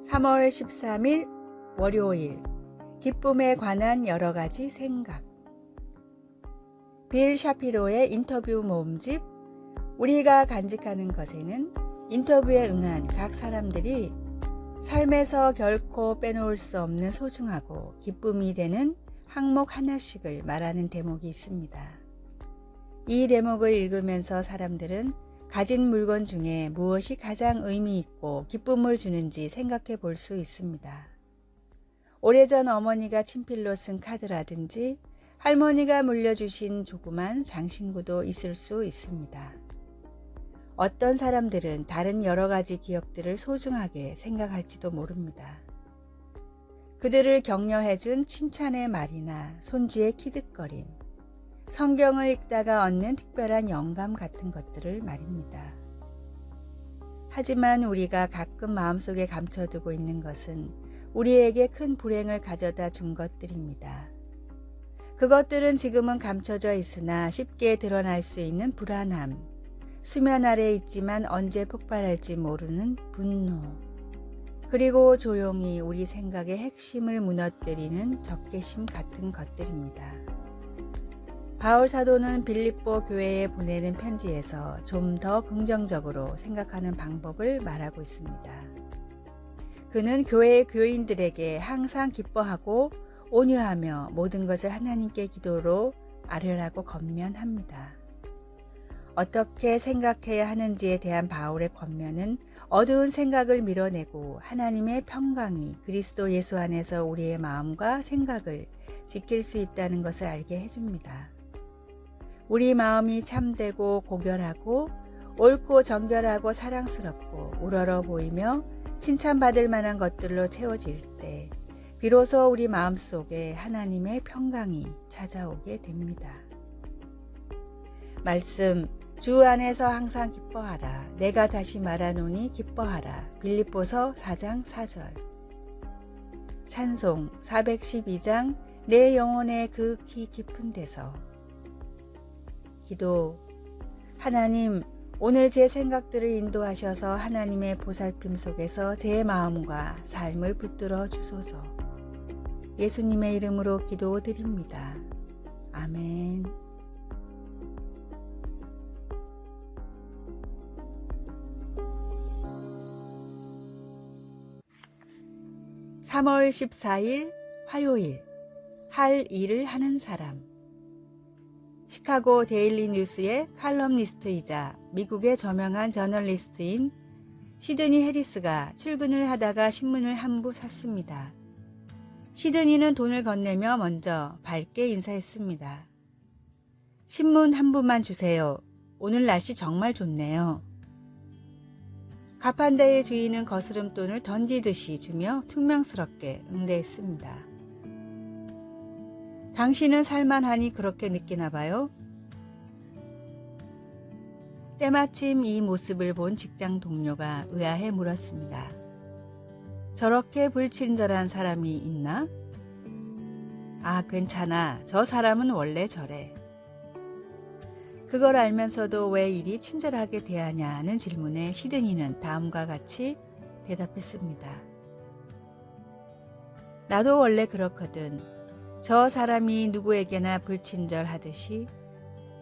3월 13일 월요일, 기쁨에 관한 여러 가지 생각. 빌 샤피로의 인터뷰 모음집 우리가 간직하는 것에는 인터뷰에 응한 각 사람들이 삶에서 결코 빼놓을 수 없는 소중하고 기쁨이 되는 항목 하나씩을 말하는 대목이 있습니다. 이 대목을 읽으면서 사람들은 가진 물건 중에 무엇이 가장 의미 있고 기쁨을 주는지 생각해 볼 수 있습니다. 오래전 어머니가 친필로 쓴 카드라든지 할머니가 물려주신 조그만 장신구도 있을 수 있습니다. 어떤 사람들은 다른 여러 가지 기억들을 소중하게 생각할지도 모릅니다. 그들을 격려해준 칭찬의 말이나 손주의 키득거림, 성경을 읽다가 얻는 특별한 영감 같은 것들을 말입니다. 하지만 우리가 가끔 마음속에 감춰두고 있는 것은 우리에게 큰 불행을 가져다 준 것들입니다. 그것들은 지금은 감춰져 있으나 쉽게 드러날 수 있는 불안함, 수면 아래 있지만 언제 폭발할지 모르는 분노, 그리고 조용히 우리 생각의 핵심을 무너뜨리는 적개심 같은 것들입니다. 바울 사도는 빌립보 교회에 보내는 편지에서 좀 더 긍정적으로 생각하는 방법을 말하고 있습니다. 그는 교회의 교인들에게 항상 기뻐하고 온유하며 모든 것을 하나님께 기도로 아뢰라고 권면합니다. 어떻게 생각해야 하는지에 대한 바울의 권면은 어두운 생각을 밀어내고 하나님의 평강이 그리스도 예수 안에서 우리의 마음과 생각을 지킬 수 있다는 것을 알게 해줍니다. 우리 마음이 참되고 고결하고 옳고 정결하고 사랑스럽고 우러러 보이며 칭찬받을 만한 것들로 채워질 때 비로소 우리 마음속에 하나님의 평강이 찾아오게 됩니다. 말씀, 주 안에서 항상 기뻐하라. 내가 다시 말하노니 기뻐하라. 빌립보서 4장 4절. 찬송 412장 내 영혼의 극히 깊은 데서. 기도, 하나님, 오늘 제 생각들을 인도하셔서 하나님의 보살핌 속에서 제 마음과 삶을 붙들어 주소서. 예수님의 이름으로 기도드립니다. 아멘. (3월 14일) 화요일, 할 일을 하는 사람. 시카고 데일리 뉴스의 칼럼니스트이자 미국의 저명한 저널리스트인 시드니 해리스가 출근을 하다가 신문을 한 부 샀습니다. 시드니는 돈을 건네며 먼저 밝게 인사했습니다. 신문 한 부만 주세요. 오늘 날씨 정말 좋네요. 가판대의 주인은 거스름돈을 던지듯이 주며 퉁명스럽게 응대했습니다. 당신은 살만하니 그렇게 느끼나 봐요? 때마침 이 모습을 본 직장 동료가 의아해 물었습니다. 저렇게 불친절한 사람이 있나? 아, 괜찮아. 저 사람은 원래 저래. 그걸 알면서도 왜 이리 친절하게 대하냐는 질문에 시드니는 다음과 같이 대답했습니다. 나도 원래 그렇거든. 저 사람이 누구에게나 불친절하듯이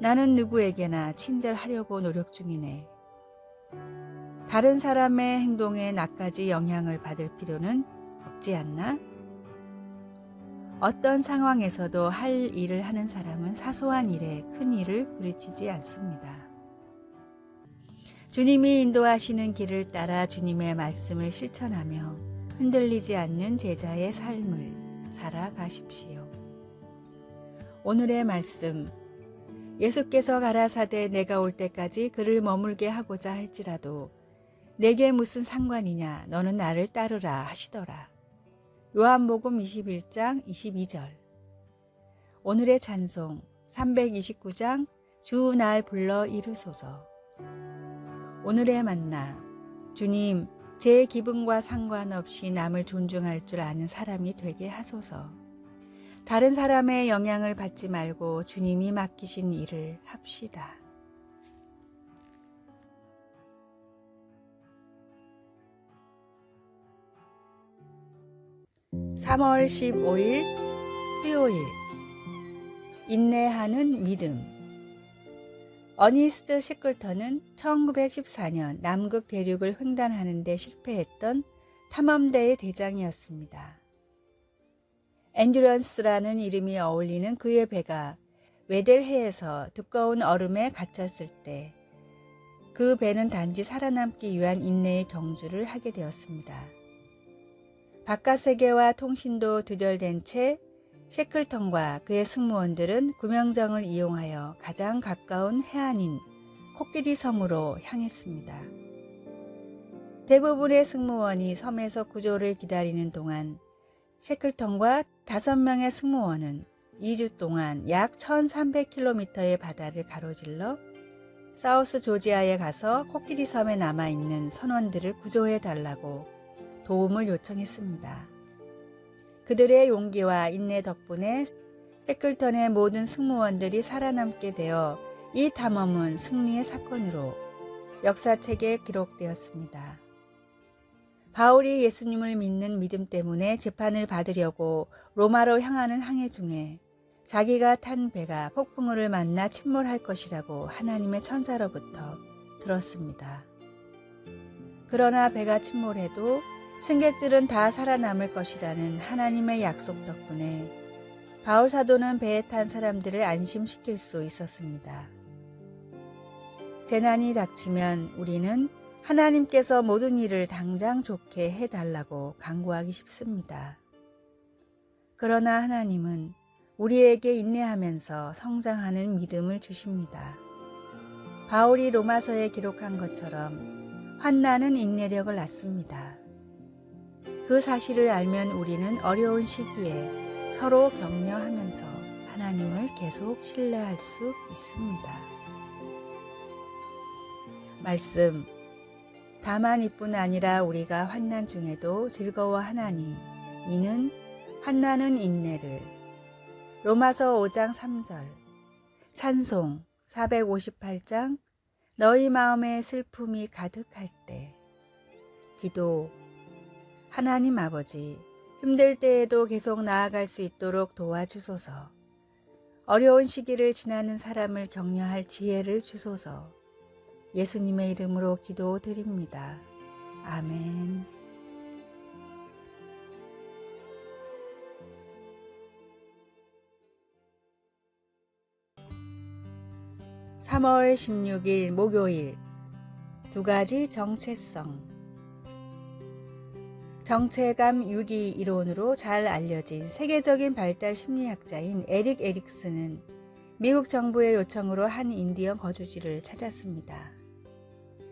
나는 누구에게나 친절하려고 노력 중이네. 다른 사람의 행동에 나까지 영향을 받을 필요는 없지 않나? 어떤 상황에서도 할 일을 하는 사람은 사소한 일에 큰 일을 부르치지 않습니다. 주님이 인도하시는 길을 따라 주님의 말씀을 실천하며 흔들리지 않는 제자의 삶을 살아가십시오. 오늘의 말씀, 예수께서 가라사대 내가 올 때까지 그를 머물게 하고자 할지라도 내게 무슨 상관이냐, 너는 나를 따르라 하시더라. 요한복음 21장 22절. 오늘의 찬송 329장 주 날 불러 이르소서. 오늘의 만나, 주님, 제 기분과 상관없이 남을 존중할 줄 아는 사람이 되게 하소서. 다른 사람의 영향을 받지 말고 주님이 맡기신 일을 합시다. 3월 15일 수요일 인내하는 믿음. 어니스트 시클턴은 1914년 남극 대륙을 횡단하는 데 실패했던 탐험대의 대장이었습니다. 엔듀런스라는 이름이 어울리는 그의 배가 웨델해에서 두꺼운 얼음에 갇혔을 때 그 배는 단지 살아남기 위한 인내의 경주를 하게 되었습니다. 바깥 세계와 통신도 두절된 채 셰클턴과 그의 승무원들은 구명정을 이용하여 가장 가까운 해안인 코끼리 섬으로 향했습니다. 대부분의 승무원이 섬에서 구조를 기다리는 동안 셰클턴과 5명의 승무원은 2주 동안 약 1300km의 바다를 가로질러 사우스 조지아에 가서 코끼리 섬에 남아있는 선원들을 구조해 달라고 도움을 요청했습니다. 그들의 용기와 인내 덕분에 셰클턴의 모든 승무원들이 살아남게 되어 이 탐험은 승리의 사건으로 역사책에 기록되었습니다. 바울이 예수님을 믿는 믿음 때문에 재판을 받으려고 로마로 향하는 항해 중에 자기가 탄 배가 폭풍우를 만나 침몰할 것이라고 하나님의 천사로부터 들었습니다. 그러나 배가 침몰해도 승객들은 다 살아남을 것이라는 하나님의 약속 덕분에 바울 사도는 배에 탄 사람들을 안심시킬 수 있었습니다. 재난이 닥치면 우리는 하나님께서 모든 일을 당장 좋게 해달라고 간구하기 쉽습니다. 그러나 하나님은 우리에게 인내하면서 성장하는 믿음을 주십니다. 바울이 로마서에 기록한 것처럼 환난은 인내력을 낳습니다. 그 사실을 알면 우리는 어려운 시기에 서로 격려하면서 하나님을 계속 신뢰할 수 있습니다. 말씀. 다만 이뿐 아니라 우리가 환난 중에도 즐거워하나니 이는 환난은 인내를. 로마서 5장 3절. 찬송 458장. 너희 마음에 슬픔이 가득할 때. 기도. 하나님 아버지, 힘들 때에도 계속 나아갈 수 있도록 도와주소서. 어려운 시기를 지나는 사람을 격려할 지혜를 주소서. 예수님의 이름으로 기도드립니다. 아멘. (3월 16일) 목요일. 2가지 정체성. 정체감 유기 이론으로 잘 알려진 세계적인 발달 심리학자인 에릭 에릭슨은 미국 정부의 요청으로 한 인디언 거주지를 찾았습니다.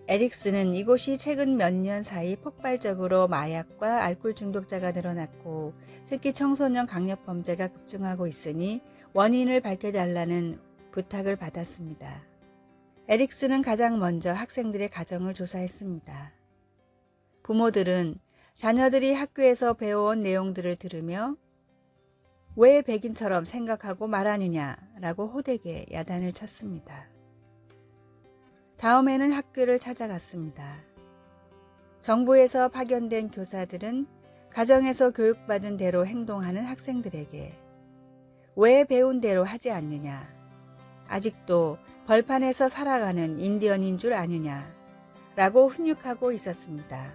에릭슨은 이곳이 최근 몇 년 사이 폭발적으로 마약과 알코올 중독자가 늘어났고 특히 청소년 강력 범죄가 급증하고 있으니 원인을 밝혀달라는 부탁을 받았습니다. 에릭슨은 가장 먼저 학생들의 가정을 조사했습니다. 부모들은 자녀들이 학교에서 배워온 내용들을 들으며 왜 백인처럼 생각하고 말하느냐라고 호되게 야단을 쳤습니다. 다음에는 학교를 찾아갔습니다. 정부에서 파견된 교사들은 가정에서 교육받은 대로 행동하는 학생들에게 왜 배운 대로 하지 않느냐, 아직도 벌판에서 살아가는 인디언인 줄 아느냐라고 훈육하고 있었습니다.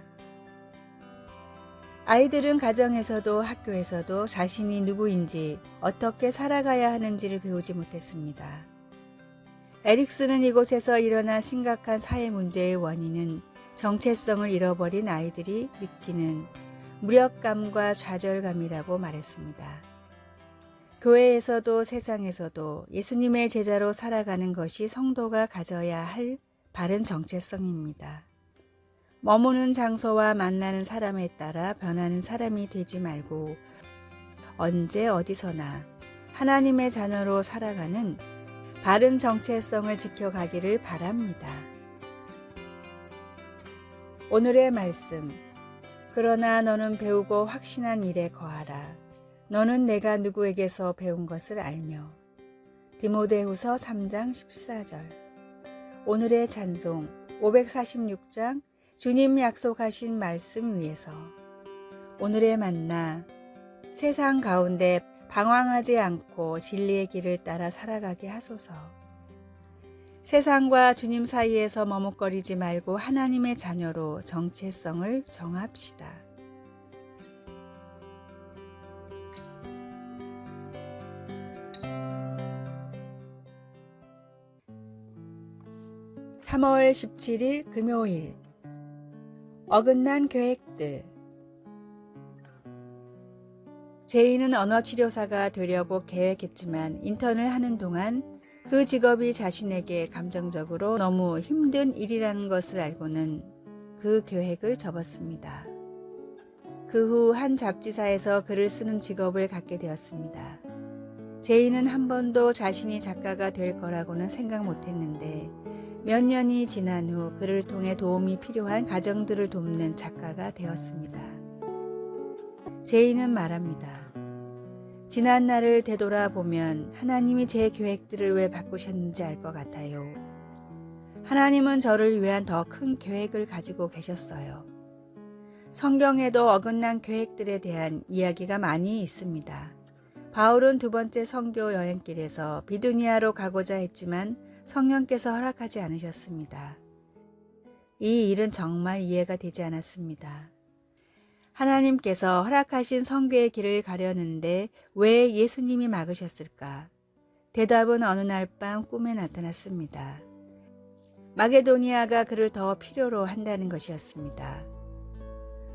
아이들은 가정에서도 학교에서도 자신이 누구인지 어떻게 살아가야 하는지를 배우지 못했습니다. 에릭슨은 이곳에서 일어난 심각한 사회 문제의 원인은 정체성을 잃어버린 아이들이 느끼는 무력감과 좌절감이라고 말했습니다. 교회에서도 세상에서도 예수님의 제자로 살아가는 것이 성도가 가져야 할 바른 정체성입니다. 머무는 장소와 만나는 사람에 따라 변하는 사람이 되지 말고 언제 어디서나 하나님의 자녀로 살아가는 바른 정체성을 지켜가기를 바랍니다. 오늘의 말씀. 그러나 너는 배우고 확신한 일에 거하라. 너는 내가 누구에게서 배운 것을 알며. 디모데후서 3장 14절. 오늘의 찬송 546장 주님 약속하신 말씀 위에서. 오늘의 만나 세상 가운데 방황하지 않고 진리의 길을 따라 살아가게 하소서. 세상과 주님 사이에서 머뭇거리지 말고 하나님의 자녀로 정체성을 정합시다. (3월 17일) 금요일. 어긋난 계획들. 제이는 언어치료사가 되려고 계획했지만 인턴을 하는 동안 그 직업이 자신에게 감정적으로 너무 힘든 일이라는 것을 알고는 그 계획을 접었습니다. 그 후 한 잡지사에서 글을 쓰는 직업을 갖게 되었습니다. 제이는 한 번도 자신이 작가가 될 거라고는 생각 못했는데 몇 년이 지난 후 그를 통해 도움이 필요한 가정들을 돕는 작가가 되었습니다. 제이는 말합니다. 지난 날을 되돌아보면 하나님이 제 계획들을 왜 바꾸셨는지 알 것 같아요. 하나님은 저를 위한 더 큰 계획을 가지고 계셨어요. 성경에도 어긋난 계획들에 대한 이야기가 많이 있습니다. 바울은 두 번째 선교 여행길에서 비두니아로 가고자 했지만 성령께서 허락하지 않으셨습니다. 이 일은 정말 이해가 되지 않았습니다. 하나님께서 허락하신 선교의 길을 가려는데 왜 예수님이 막으셨을까? 대답은 어느 날 밤 꿈에 나타났습니다. 마게도니아가 그를 더 필요로 한다는 것이었습니다.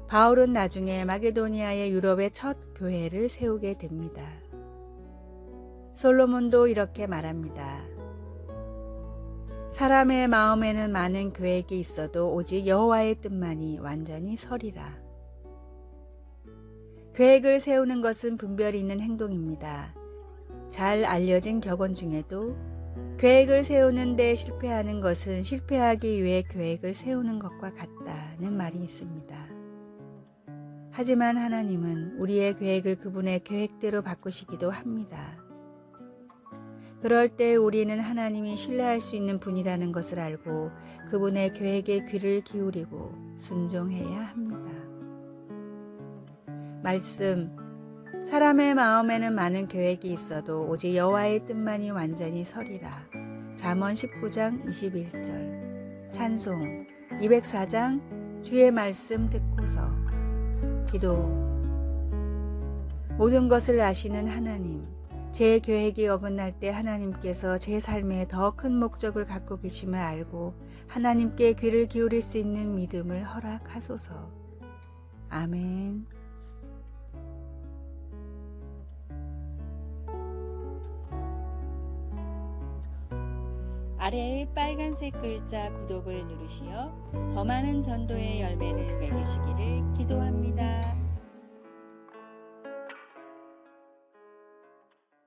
바울은 나중에 마게도니아의 유럽의 첫 교회를 세우게 됩니다. 솔로몬도 이렇게 말합니다. 사람의 마음에는 많은 계획이 있어도 오직 여호와의 뜻만이 완전히 서리라. 계획을 세우는 것은 분별이 있는 행동입니다. 잘 알려진 격언 중에도 계획을 세우는데 실패하는 것은 실패하기 위해 계획을 세우는 것과 같다는 말이 있습니다. 하지만 하나님은 우리의 계획을 그분의 계획대로 바꾸시기도 합니다. 그럴 때 우리는 하나님이 신뢰할 수 있는 분이라는 것을 알고 그분의 계획에 귀를 기울이고 순종해야 합니다. 말씀. 사람의 마음에는 많은 계획이 있어도 오직 여호와의 뜻만이 완전히 서리라. 잠언 19장 21절. 찬송 204장 주의 말씀 듣고서. 기도. 모든 것을 아시는 하나님, 제 계획이 어긋날 때 하나님께서 제 삶에 더 큰 목적을 갖고 계심을 알고 하나님께 귀를 기울일 수 있는 믿음을 허락하소서. 아멘. 아래의 빨간색 글자 구독을 누르시어 더 많은 전도의 열매를 맺으시기를 기도합니다.